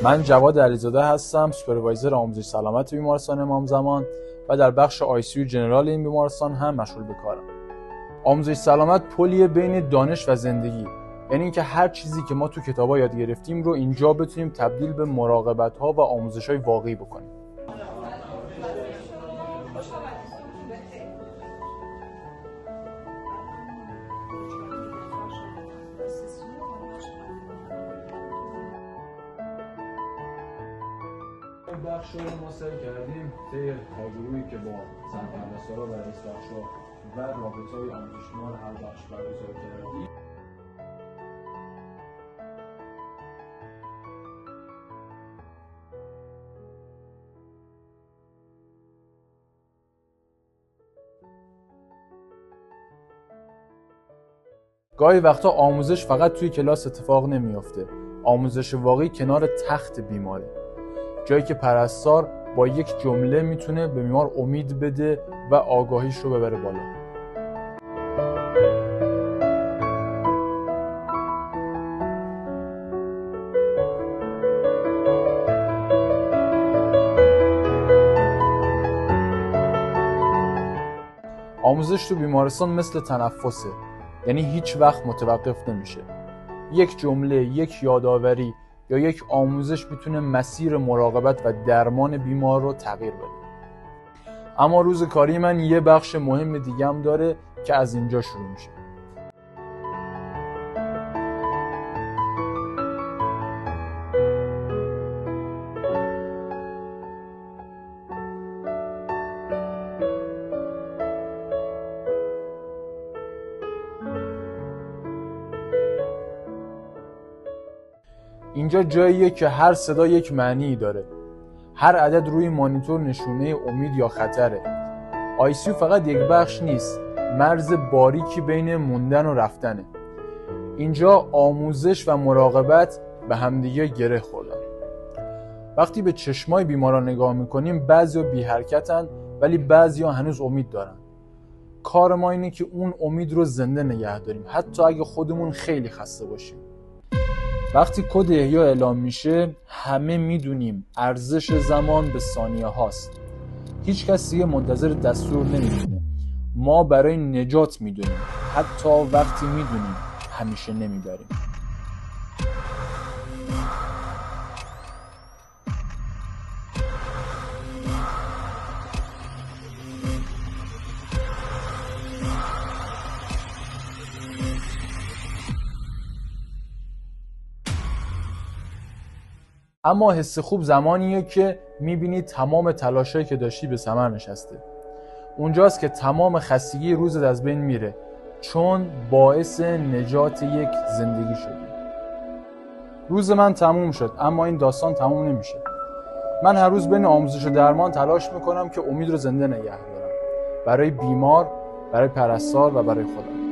من جواد علیزاده هستم، سوپروایزر آموزش سلامت بیمارستان امام زمان و در بخش ICU جنرال این بیمارستان هم مشغول به کارم. آموزش سلامت پلیه بین دانش و زندگی، یعنی اینکه هر چیزی که ما تو کتابا یاد گرفتیم رو اینجا بتونیم تبدیل به مراقبت‌ها و آموزش‌های واقعی بکنیم. این بخش رو ما سعی کردیم طی کارگروهی که با سرپرستارا و رئیس بخش‌ها و رابطه‌های آموزشی ما هر بخش برگزار کردیم. گاهی وقتا آموزش فقط توی کلاس اتفاق نمیافته. آموزش واقعی کنار تخت بیماره. جایی که پرستار با یک جمله میتونه به بیمار امید بده و آگاهیش رو ببره بالا. آموزش تو بیمارستان مثل تنفسه، یعنی هیچ وقت متوقف نمیشه. یک جمله، یک یادآوری یا یک آموزش میتونه مسیر مراقبت و درمان بیمار رو تغییر بده. اما روز کاری من یه بخش مهم دیگه هم داره که از اینجا شروع میشه. اینجا جاییه که هر صدا یک معنی داره. هر عدد روی مانیتور نشونه امید یا خطره. ICU فقط یک بخش نیست، مرز باریکی بین موندن و رفتنه. اینجا آموزش و مراقبت به همدیگه گره خوردن. وقتی به چشمای بیماران نگاه میکنیم بعضیا بی حرکتن ولی بعضیا هنوز امید دارن. کار ما اینه که اون امید رو زنده نگه داریم، حتی اگه خودمون خیلی خسته باشیم. وقتی کد احیا اعلام میشه همه میدونیم ارزش زمان به ثانیه هاست. هیچ کس دیگه منتظر دستور نمیمونه. ما برای نجات میدونیم، حتی وقتی میدونیم همیشه نمیبریم. اما حس خوب زمانیه که میبینی تمام تلاشایی که داشتی به ثمر نشسته. اونجاست که تمام خستگی روزت از بین میره، چون باعث نجات یک زندگی شدی. روز من تموم شد، اما این داستان تموم نمیشه. من هر روز بین آموزش و درمان تلاش میکنم که امید رو زنده نگه دارم. برای بیمار، برای پرستار و برای خودم.